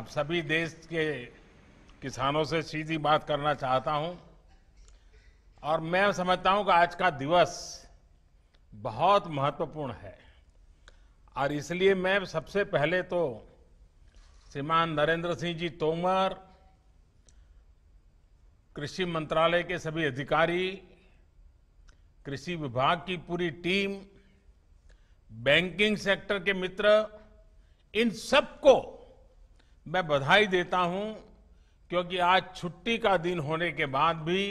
अब सभी देश के किसानों से सीधी बात करना चाहता हूं और मैं समझता हूं कि आज का दिवस बहुत महत्वपूर्ण है और इसलिए मैं सबसे पहले तो श्रीमान नरेंद्र सिंह जी तोमर, कृषि मंत्रालय के सभी अधिकारी, कृषि विभाग की पूरी टीम, बैंकिंग सेक्टर के मित्र, इन सबको मैं बधाई देता हूं क्योंकि आज छुट्टी का दिन होने के बाद भी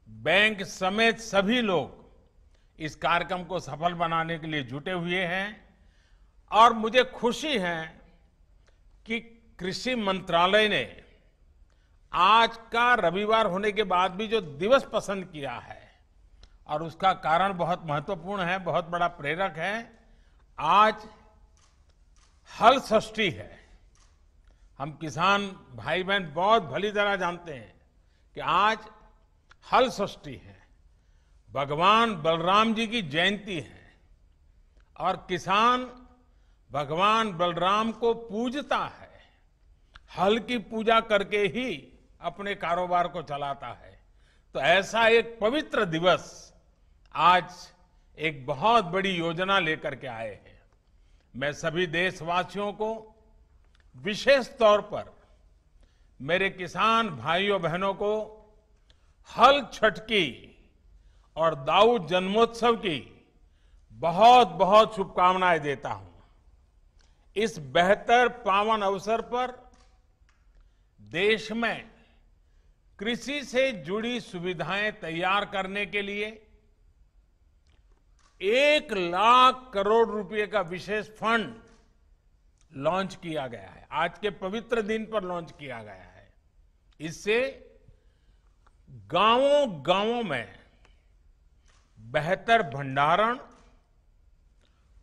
बैंक समेत सभी लोग इस कार्यक्रम को सफल बनाने के लिए जुटे हुए हैं और मुझे खुशी है कि कृषि मंत्रालय ने आज का रविवार होने के बाद भी जो दिवस पसंद किया है और उसका कारण बहुत महत्वपूर्ण है, बहुत बड़ा प्रेरक है। आज हल षष्ठी है। हम किसान भाई बहन बहुत भली तरह जानते हैं कि आज हल षष्ठी है, भगवान बलराम जी की जयंती है और किसान भगवान बलराम को पूजता है, हल की पूजा करके ही अपने कारोबार को चलाता है। तो ऐसा एक पवित्र दिवस आज एक बहुत बड़ी योजना लेकर के आए हैं। मैं सभी देशवासियों को विशेष तौर पर मेरे किसान भाइयों बहनों को हल छठ की और दाऊ जन्मोत्सव की बहुत बहुत शुभकामनाएं देता हूं। इस बेहतर पावन अवसर पर देश में कृषि से जुड़ी सुविधाएं तैयार करने के लिए 1,00,000 करोड़ रुपए का विशेष फंड लॉन्च किया गया है। आज के पवित्र दिन पर लॉन्च किया गया है। इससे गांवों गांवों में बेहतर भंडारण,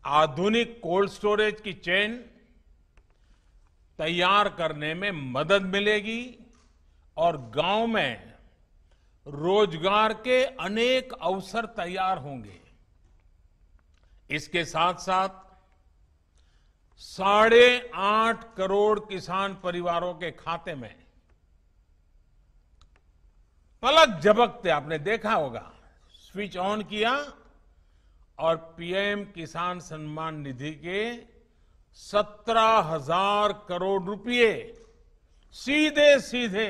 आधुनिक कोल्ड स्टोरेज की चेन तैयार करने में मदद मिलेगी और गांव में रोजगार के अनेक अवसर तैयार होंगे। इसके साथ साथ 8.5 करोड़ किसान परिवारों के खाते में पलक झपकते आपने देखा होगा, स्विच ऑन किया और पीएम किसान सम्मान निधि के 17,000 करोड़ रुपए सीधे सीधे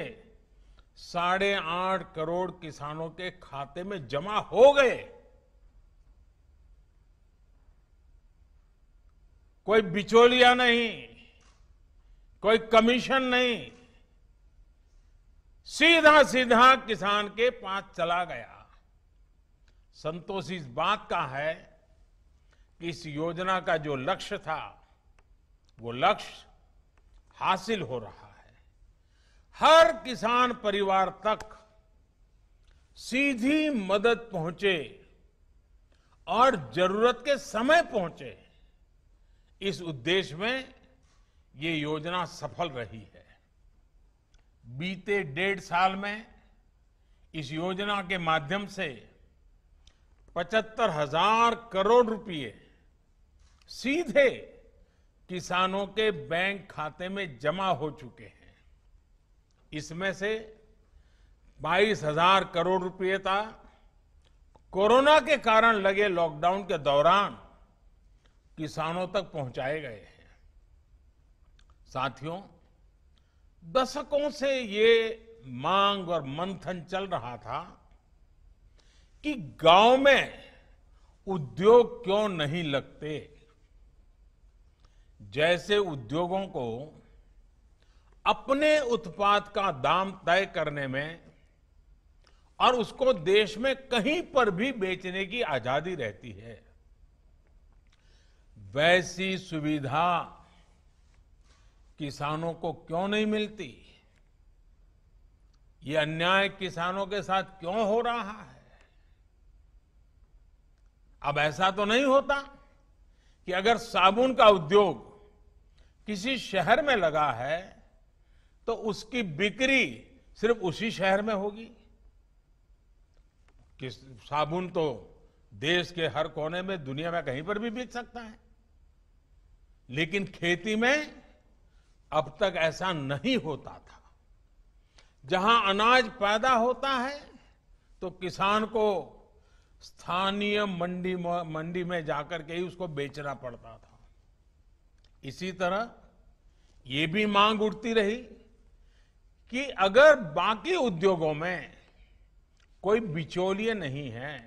8.5 करोड़ किसानों के खाते में जमा हो गए। कोई बिचौलिया नहीं, कोई कमीशन नहीं, सीधा सीधा किसान के पास चला गया। संतोष इस बात का है कि इस योजना का जो लक्ष्य था वो लक्ष्य हासिल हो रहा है। हर किसान परिवार तक सीधी मदद पहुंचे और जरूरत के समय पहुंचे, इस उद्देश्य में ये योजना सफल रही है। बीते 1.5 साल में इस योजना के माध्यम से 75,000 करोड़ रुपए सीधे किसानों के बैंक खाते में जमा हो चुके हैं। इसमें से 22,000 करोड़ रुपए था कोरोना के कारण लगे लॉकडाउन के दौरान किसानों तक पहुंचाए गए हैं। साथियों, दशकों से ये मांग और मंथन चल रहा था कि गांव में उद्योग क्यों नहीं लगते। जैसे उद्योगों को अपने उत्पाद का दाम तय करने में और उसको देश में कहीं पर भी बेचने की आजादी रहती है, वैसी सुविधा किसानों को क्यों नहीं मिलती। ये अन्याय किसानों के साथ क्यों हो रहा है। अब ऐसा तो नहीं होता कि अगर साबुन का उद्योग किसी शहर में लगा है तो उसकी बिक्री सिर्फ उसी शहर में होगी। कि साबुन तो देश के हर कोने में, दुनिया में कहीं पर भी बिक सकता है, लेकिन खेती में अब तक ऐसा नहीं होता था। जहां अनाज पैदा होता है तो किसान को स्थानीय मंडी में जाकर के ही उसको बेचना पड़ता था। इसी तरह ये भी मांग उठती रही कि अगर बाकी उद्योगों में कोई बिचौलिए नहीं है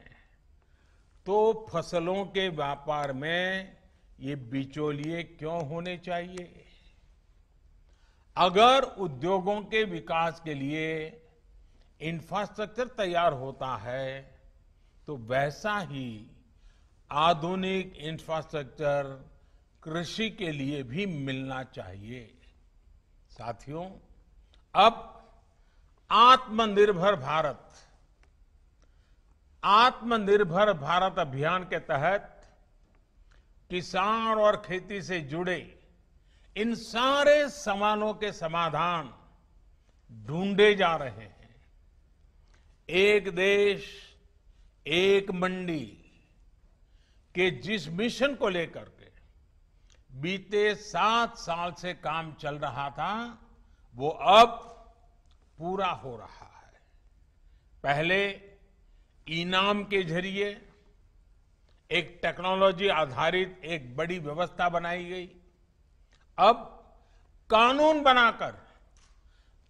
तो फसलों के व्यापार में ये बिचौलिए क्यों होने चाहिए। अगर उद्योगों के विकास के लिए इंफ्रास्ट्रक्चर तैयार होता है तो वैसा ही आधुनिक इंफ्रास्ट्रक्चर कृषि के लिए भी मिलना चाहिए। साथियों, अब आत्मनिर्भर भारत अभियान के तहत किसान और खेती से जुड़े इन सारे सवालों के समाधान ढूंढे जा रहे हैं। एक देश एक मंडी के जिस मिशन को लेकर के बीते 7 साल से काम चल रहा था वो अब पूरा हो रहा है। पहले इनाम के जरिए एक टेक्नोलॉजी आधारित एक बड़ी व्यवस्था बनाई गई। अब कानून बनाकर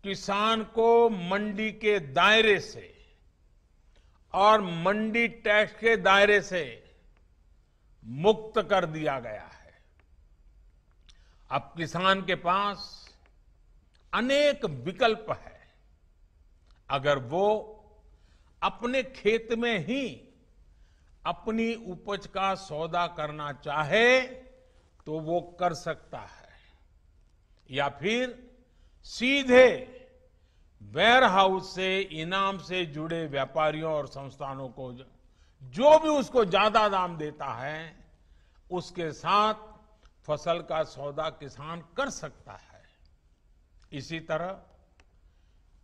किसान को मंडी के दायरे से और मंडी टैक्स के दायरे से मुक्त कर दिया गया है। अब किसान के पास अनेक विकल्प है। अगर वो अपने खेत में ही अपनी उपज का सौदा करना चाहे तो वो कर सकता है, या फिर सीधे वेयर हाउस से इनाम से जुड़े व्यापारियों और संस्थानों को जो भी उसको ज्यादा दाम देता है उसके साथ फसल का सौदा किसान कर सकता है। इसी तरह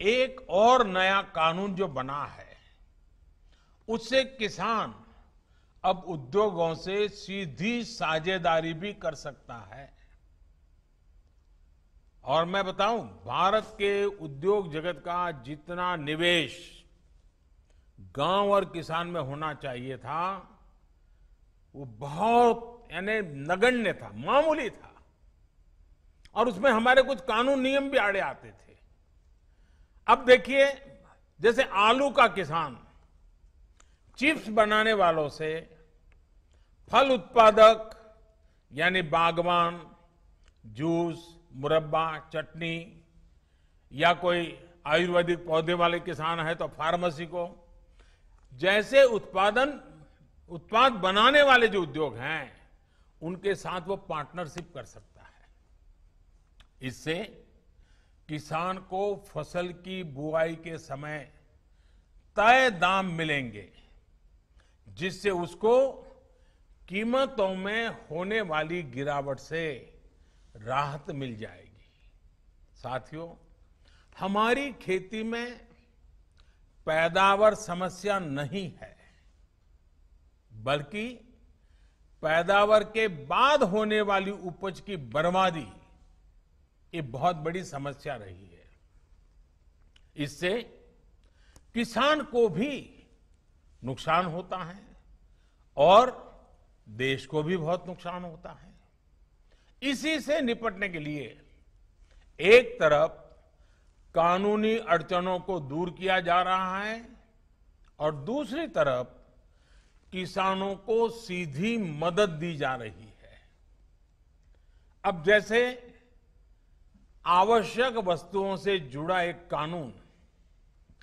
एक और नया कानून जो बना है उससे किसान अब उद्योगों से सीधी साझेदारी भी कर सकता है। और मैं बताऊं, भारत के उद्योग जगत का जितना निवेश गांव और किसान में होना चाहिए था वो बहुत यानी नगण्य था, मामूली था, और उसमें हमारे कुछ कानून नियम भी आड़े आते थे। अब देखिए, जैसे आलू का किसान चिप्स बनाने वालों से फल उत्पादक यानी बागवान जूस, मुरब्बा, चटनी या कोई आयुर्वेदिक पौधे वाले किसान है तो फार्मेसी को, जैसे उत्पाद बनाने वाले जो उद्योग हैं उनके साथ वो पार्टनरशिप कर सकता है। इससे किसान को फसल की बुआई के समय तय दाम मिलेंगे, जिससे उसको कीमतों में होने वाली गिरावट से राहत मिल जाएगी। साथियों, हमारी खेती में पैदावार समस्या नहीं है, बल्कि पैदावार के बाद होने वाली उपज की बर्बादी ये बहुत बड़ी समस्या रही है। इससे किसान को भी नुकसान होता है और देश को भी बहुत नुकसान होता है। इसी से निपटने के लिए एक तरफ कानूनी अड़चनों को दूर किया जा रहा है और दूसरी तरफ किसानों को सीधी मदद दी जा रही है। अब जैसे आवश्यक वस्तुओं से जुड़ा एक कानून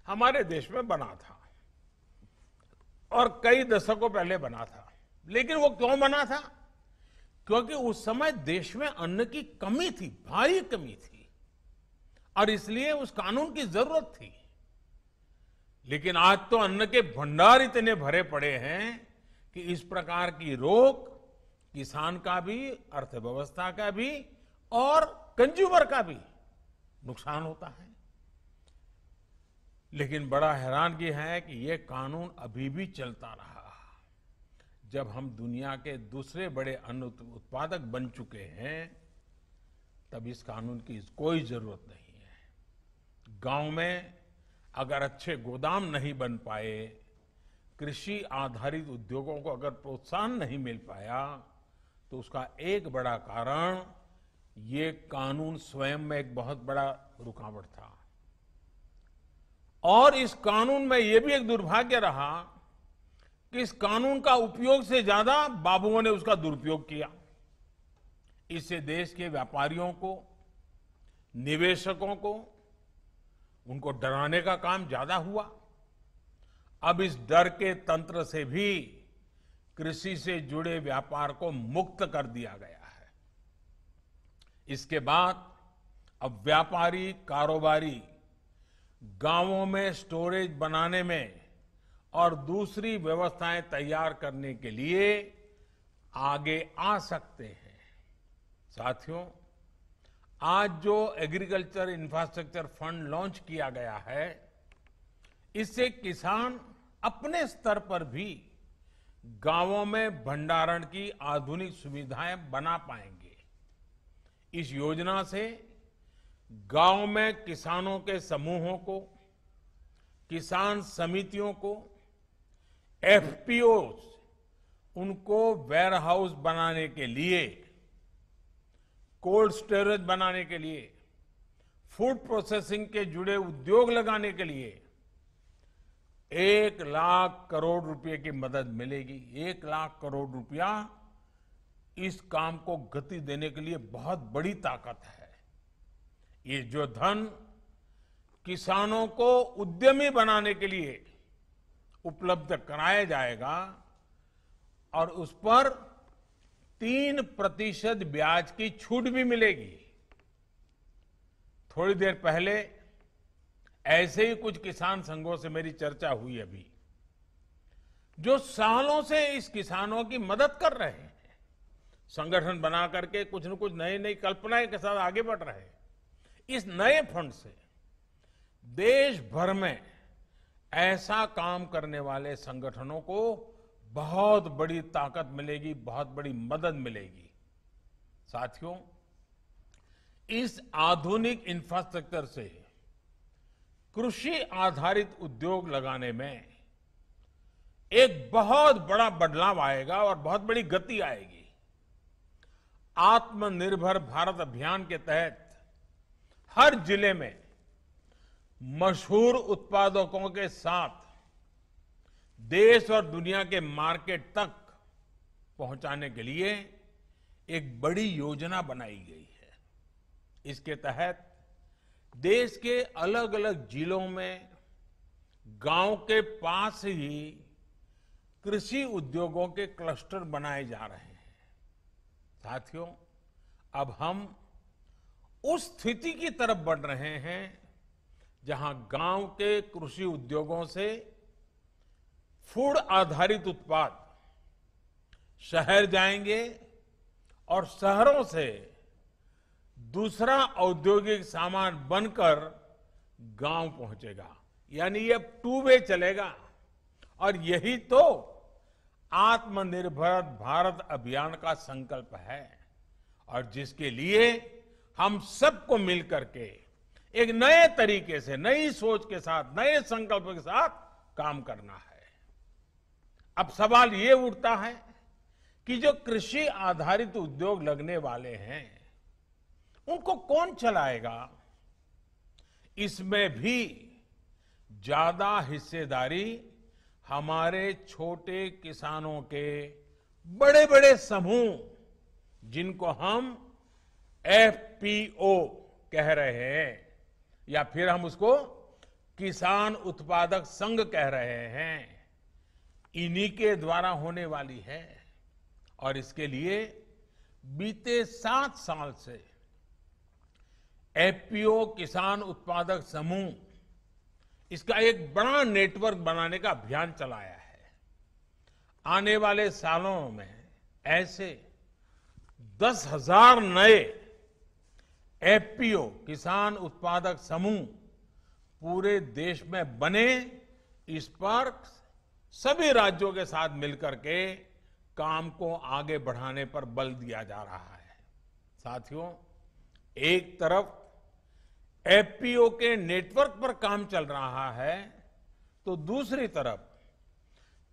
हमारे देश में बना था और कई दशकों पहले बना था, लेकिन वो क्यों बना था? क्योंकि उस समय देश में अन्न की कमी थी, भारी कमी थी, और इसलिए उस कानून की जरूरत थी। लेकिन आज तो अन्न के भंडार इतने भरे पड़े हैं कि इस प्रकार की रोक किसान का भी, अर्थव्यवस्था का भी और कंज्यूमर का भी नुकसान होता है। लेकिन बड़ा हैरानगी है कि यह कानून अभी भी चलता रहा। जब हम दुनिया के दूसरे बड़े अन्न उत्पादक बन चुके हैं, तब इस कानून की कोई जरूरत नहीं है। गांव में अगर अच्छे गोदाम नहीं बन पाए, कृषि आधारित उद्योगों को अगर प्रोत्साहन नहीं मिल पाया, तो उसका एक बड़ा कारण ये कानून स्वयं में एक बहुत बड़ा रुकावट था। और इस कानून में ये भी एक दुर्भाग्य रहा कि इस कानून का उपयोग से ज्यादा बाबुओं ने उसका दुरुपयोग किया। इससे देश के व्यापारियों को, निवेशकों को, उनको डराने का काम ज्यादा हुआ। अब इस डर के तंत्र से भी कृषि से जुड़े व्यापार को मुक्त कर दिया गया है। इसके बाद अब व्यापारी, कारोबारी गांवों में स्टोरेज बनाने में और दूसरी व्यवस्थाएं तैयार करने के लिए आगे आ सकते हैं। साथियों, आज जो एग्रीकल्चर इंफ्रास्ट्रक्चर फंड लॉन्च किया गया है, इससे किसान अपने स्तर पर भी गांवों में भंडारण की आधुनिक सुविधाएं बना पाएंगे। इस योजना से गांव में किसानों के समूहों को, किसान समितियों को, एफपीओ उनको वेयर हाउस बनाने के लिए, कोल्ड स्टोरेज बनाने के लिए, फूड प्रोसेसिंग के जुड़े उद्योग लगाने के लिए 1 लाख करोड़ रुपए की मदद मिलेगी। 1 लाख करोड़ रुपया इस काम को गति देने के लिए बहुत बड़ी ताकत है। ये जो धन किसानों को उद्यमी बनाने के लिए उपलब्ध कराया जाएगा और उस पर 3% ब्याज की छूट भी मिलेगी। थोड़ी देर पहले ऐसे ही कुछ किसान संघों से मेरी चर्चा हुई अभी, जो सालों से इस किसानों की मदद कर रहे हैं, संगठन बना करके कुछ न कुछ नई नई कल्पनाएं के साथ आगे बढ़ रहे हैं। इस नए फंड से देश भर में ऐसा काम करने वाले संगठनों को बहुत बड़ी ताकत मिलेगी, बहुत बड़ी मदद मिलेगी। साथियों, इस आधुनिक इंफ्रास्ट्रक्चर से कृषि आधारित उद्योग लगाने में एक बहुत बड़ा बदलाव आएगा और बहुत बड़ी गति आएगी। आत्मनिर्भर भारत अभियान के तहत हर जिले में मशहूर उत्पादकों के साथ देश और दुनिया के मार्केट तक पहुंचाने के लिए एक बड़ी योजना बनाई गई है। इसके तहत देश के अलग अलग जिलों में गांव के पास ही कृषि उद्योगों के क्लस्टर बनाए जा रहे हैं। साथियों, अब हम उस स्थिति की तरफ बढ़ रहे हैं जहां गांव के कृषि उद्योगों से फूड आधारित उत्पाद शहर जाएंगे और शहरों से दूसरा औद्योगिक सामान बनकर गांव पहुंचेगा। यानी ये अब 2 वे चलेगा और यही तो आत्मनिर्भर भारत अभियान का संकल्प है और जिसके लिए हम सबको मिलकर के एक नए तरीके से, नई सोच के साथ, नए संकल्प के साथ काम करना है। अब सवाल ये उठता है कि जो कृषि आधारित उद्योग लगने वाले हैं, उनको कौन चलाएगा? इसमें भी ज्यादा हिस्सेदारी हमारे छोटे किसानों के बड़े बड़े समूह, जिनको हम एफपीओ कह रहे हैं या फिर हम उसको किसान उत्पादक संघ कह रहे हैं, इन्हीं के द्वारा होने वाली है। और इसके लिए बीते 7 साल से एफपीओ किसान उत्पादक समूह इसका एक बड़ा नेटवर्क बनाने का अभियान चलाया है। आने वाले सालों में ऐसे 10,000 नए एफपीओ किसान उत्पादक समूह पूरे देश में बने, इस पर सभी राज्यों के साथ मिलकर के काम को आगे बढ़ाने पर बल दिया जा रहा है। साथियों, एक तरफ एफपीओ के नेटवर्क पर काम चल रहा है, तो दूसरी तरफ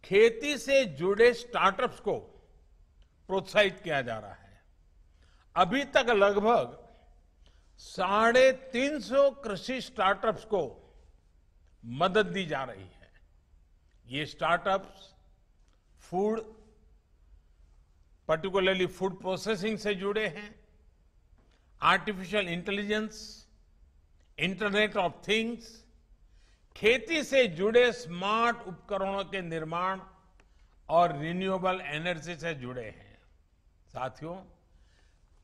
खेती से जुड़े स्टार्टअप्स को प्रोत्साहित किया जा रहा है। अभी तक लगभग 350 कृषि स्टार्टअप्स को मदद दी जा रही है। ये startups food, particularly food processing से जुड़े हैं, artificial intelligence, internet of things, खेती से जुड़े स्मार्ट उपकरणों के निर्माण और रिन्यूएबल एनर्जी से जुड़े हैं। साथियों,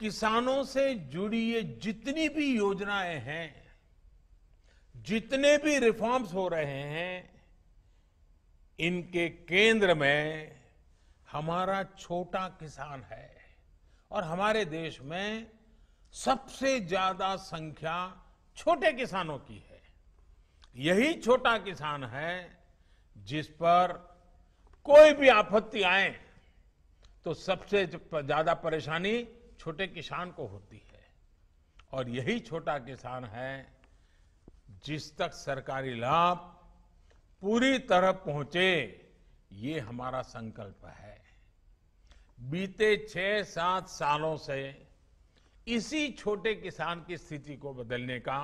किसानों से जुड़ी ये जितनी भी योजनाएं हैं, जितने भी रिफॉर्म्स हो रहे हैं, इनके केंद्र में हमारा छोटा किसान है। और हमारे देश में सबसे ज्यादा संख्या छोटे किसानों की है। यही छोटा किसान है जिस पर कोई भी आपत्ति आए तो सबसे ज्यादा परेशानी छोटे किसान को होती है। और यही छोटा किसान है जिस तक सरकारी लाभ पूरी तरह पहुंचे, ये हमारा संकल्प है। बीते 6-7 सालों से इसी छोटे किसान की स्थिति को बदलने का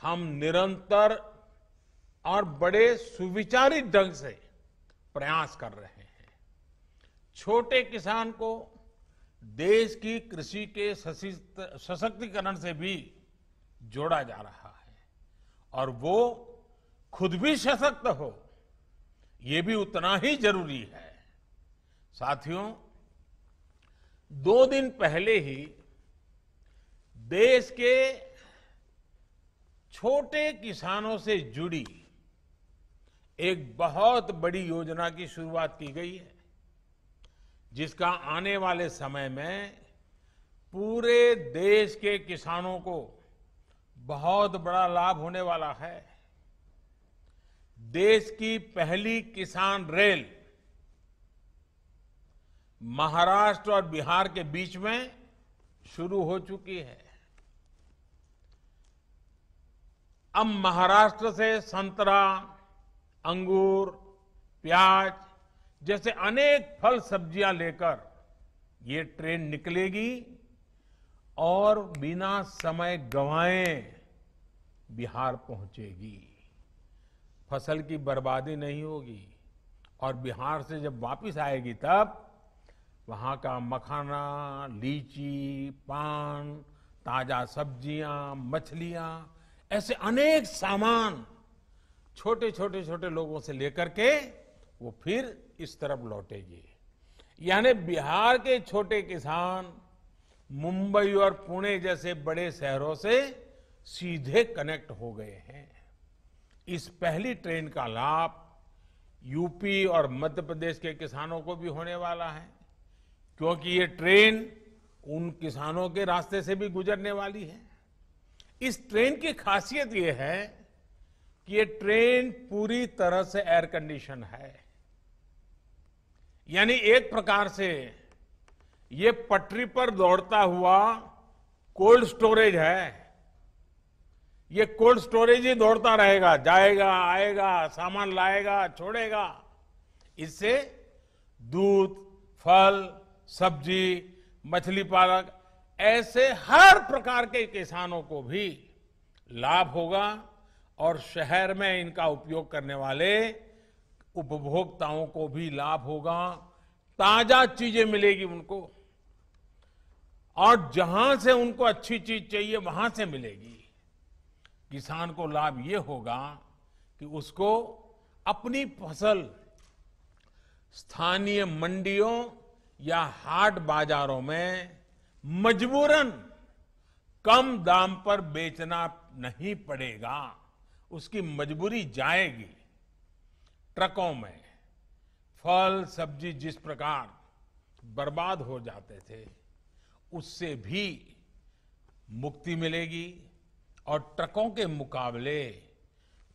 हम निरंतर और बड़े सुविचारित ढंग से प्रयास कर रहे हैं। छोटे किसान को देश की कृषि के सशक्तिकरण से भी जोड़ा जा रहा है और वो खुद भी सशक्त हो, ये भी उतना ही जरूरी है। साथियों, 2 दिन पहले ही देश के छोटे किसानों से जुड़ी एक बहुत बड़ी योजना की शुरुआत की गई है, जिसका आने वाले समय में पूरे देश के किसानों को बहुत बड़ा लाभ होने वाला है। देश की पहली किसान रेल महाराष्ट्र और बिहार के बीच में शुरू हो चुकी है। अब महाराष्ट्र से संतरा, अंगूर, प्याज जैसे अनेक फल सब्जियां लेकर ये ट्रेन निकलेगी और बिना समय गंवाए बिहार पहुंचेगी। फसल की बर्बादी नहीं होगी और बिहार से जब वापस आएगी तब वहां का मखाना, लीची, पान, ताजा सब्जियां, मछलियां, ऐसे अनेक सामान छोटे छोटे लोगों से लेकर के वो फिर इस तरफ लौटेगी। यानी बिहार के छोटे किसान मुंबई और पुणे जैसे बड़े शहरों से सीधे कनेक्ट हो गए हैं। इस पहली ट्रेन का लाभ यूपी और मध्य प्रदेश के किसानों को भी होने वाला है, क्योंकि ये ट्रेन उन किसानों के रास्ते से भी गुजरने वाली है। इस ट्रेन की खासियत ये है कि ये ट्रेन पूरी तरह से एयर कंडीशन है। यानी एक प्रकार से ये पटरी पर दौड़ता हुआ कोल्ड स्टोरेज है। ये कोल्ड स्टोरेज ही दौड़ता रहेगा, जाएगा, आएगा, सामान लाएगा, छोड़ेगा। इससे दूध, फल, सब्जी, मछली पालक ऐसे हर प्रकार के किसानों को भी लाभ होगा और शहर में इनका उपयोग करने वाले उपभोक्ताओं को भी लाभ होगा। ताजा चीजें मिलेगी उनको और जहां से उनको अच्छी चीज चाहिए वहां से मिलेगी। किसान को लाभ ये होगा कि उसको अपनी फसल स्थानीय मंडियों या हाट बाजारों में मजबूरन कम दाम पर बेचना नहीं पड़ेगा। उसकी मजबूरी जाएगी। ट्रकों में फल सब्जी जिस प्रकार बर्बाद हो जाते थे, उससे भी मुक्ति मिलेगी और ट्रकों के मुकाबले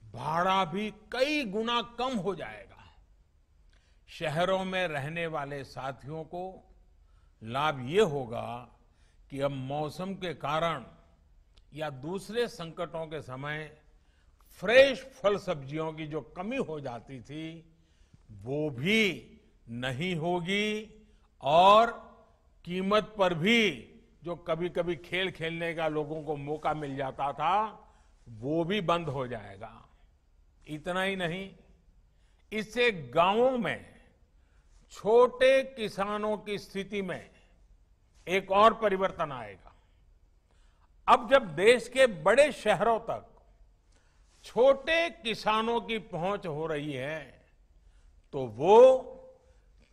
भाड़ा भी कई गुना कम हो जाएगा। शहरों में रहने वाले साथियों को लाभ ये होगा कि अब मौसम के कारण या दूसरे संकटों के समय फ्रेश फल सब्जियों की जो कमी हो जाती थी वो भी नहीं होगी और कीमत पर भी जो कभी कभी खेल खेलने का लोगों को मौका मिल जाता था वो भी बंद हो जाएगा। इतना ही नहीं, इससे गांवों में छोटे किसानों की स्थिति में एक और परिवर्तन आएगा। अब जब देश के बड़े शहरों तक छोटे किसानों की पहुंच हो रही है तो वो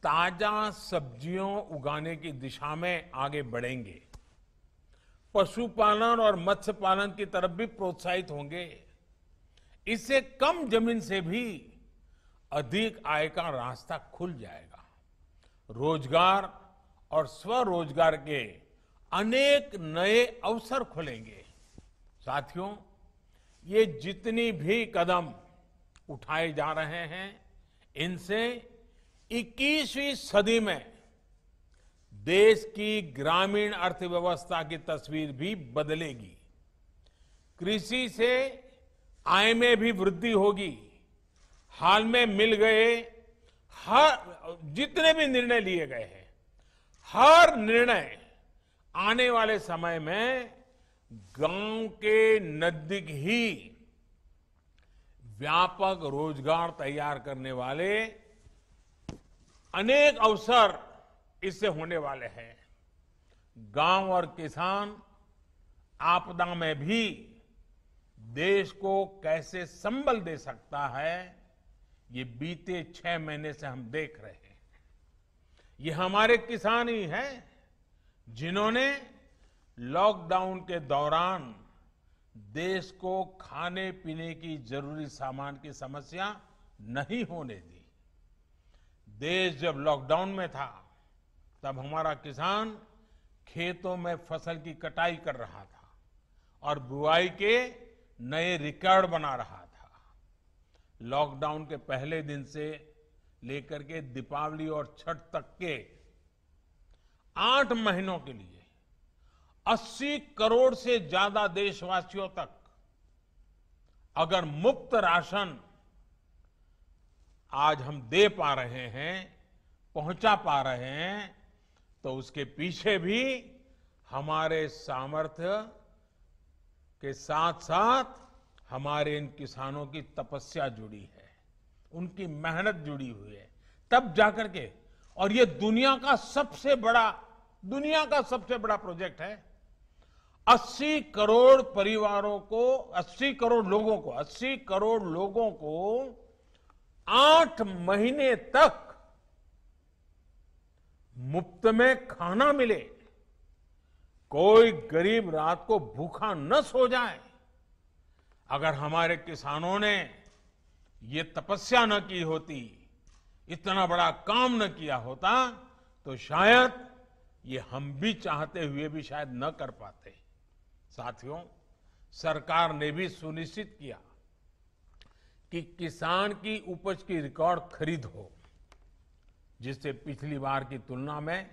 ताजा सब्जियों उगाने की दिशा में आगे बढ़ेंगे, पशुपालन और मत्स्य पालन की तरफ भी प्रोत्साहित होंगे। इससे कम जमीन से भी अधिक आय का रास्ता खुल जाएगा। रोजगार और स्वरोजगार के अनेक नए अवसर खुलेंगे। साथियों, ये जितनी भी कदम उठाए जा रहे हैं इनसे 21वीं सदी में देश की ग्रामीण अर्थव्यवस्था की तस्वीर भी बदलेगी। कृषि से आय में भी वृद्धि होगी। हाल में मिल गए हर जितने भी निर्णय लिए गए हैं, हर निर्णय आने वाले समय में गांव के नजदीक ही व्यापक रोजगार तैयार करने वाले अनेक अवसर इससे होने वाले हैं। गांव और किसान आपदा में भी देश को कैसे संबल दे सकता है, ये बीते 6 महीने से हम देख रहे हैं। ये हमारे किसान ही हैं जिन्होंने लॉकडाउन के दौरान देश को खाने पीने की जरूरी सामान की समस्या नहीं होने दी। देश जब लॉकडाउन में था तब हमारा किसान खेतों में फसल की कटाई कर रहा था और बुआई के नए रिकॉर्ड बना रहा था। लॉकडाउन के पहले दिन से लेकर के दीपावली और छठ तक के 8 महीनों के लिए 80 करोड़ से ज्यादा देशवासियों तक अगर मुफ्त राशन आज हम दे पा रहे हैं, पहुंचा पा रहे हैं, तो उसके पीछे भी हमारे सामर्थ्य के साथ साथ हमारे इन किसानों की तपस्या जुड़ी है, उनकी मेहनत जुड़ी हुई है। तब जाकर के, और ये दुनिया का सबसे बड़ा प्रोजेक्ट है। 80 करोड़ परिवारों को, 80 करोड़ लोगों को 8 महीने तक मुफ्त में खाना मिले, कोई गरीब रात को भूखा न सो जाए। अगर हमारे किसानों ने ये तपस्या न की होती, इतना बड़ा काम न किया होता, तो शायद ये हम भी चाहते हुए भी शायद न कर पाते। साथियों, सरकार ने भी सुनिश्चित किया कि किसान की उपज की रिकॉर्ड खरीद हो, जिससे पिछली बार की तुलना में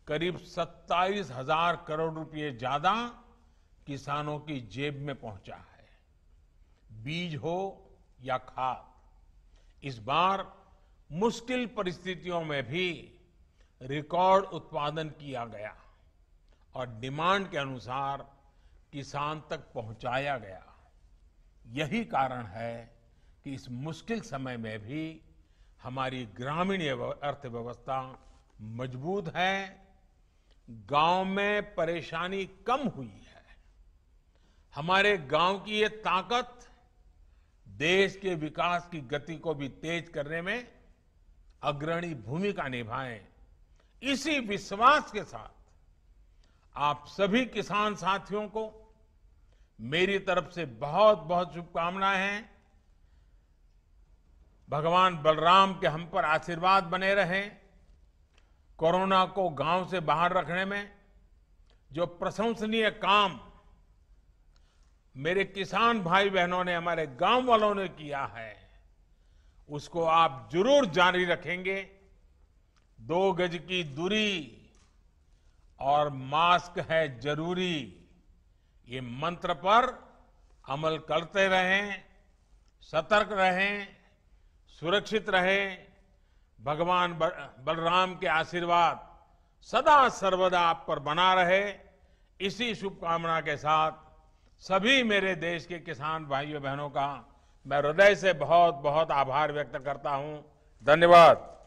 करीब 27,000 करोड़ रुपए ज्यादा किसानों की जेब में पहुंचा है। बीज हो या खाद, इस बार मुश्किल परिस्थितियों में भी रिकॉर्ड उत्पादन किया गया और डिमांड के अनुसार किसान तक पहुंचाया गया। यही कारण है कि इस मुश्किल समय में भी हमारी ग्रामीण अर्थव्यवस्था मजबूत है। गांव में परेशानी कम हुई है। हमारे गांव की ये ताकत देश के विकास की गति को भी तेज करने में अग्रणी भूमिका निभाए। इसी विश्वास के साथ आप सभी किसान साथियों को मेरी तरफ से बहुत बहुत शुभकामनाएं हैं। भगवान बलराम के हम पर आशीर्वाद बने रहें। कोरोना को गांव से बाहर रखने में जो प्रशंसनीय काम मेरे किसान भाई बहनों ने, हमारे गांव वालों ने किया है, उसको आप जरूर जारी रखेंगे। 2 गज की दूरी और मास्क है जरूरी, ये मंत्र पर अमल करते रहें, सतर्क रहें, सुरक्षित रहें। भगवान बलराम के आशीर्वाद सदा सर्वदा आप पर बना रहे, इसी शुभकामना के साथ सभी मेरे देश के किसान भाइयों बहनों का मैं हृदय से बहुत बहुत आभार व्यक्त करता हूं। धन्यवाद।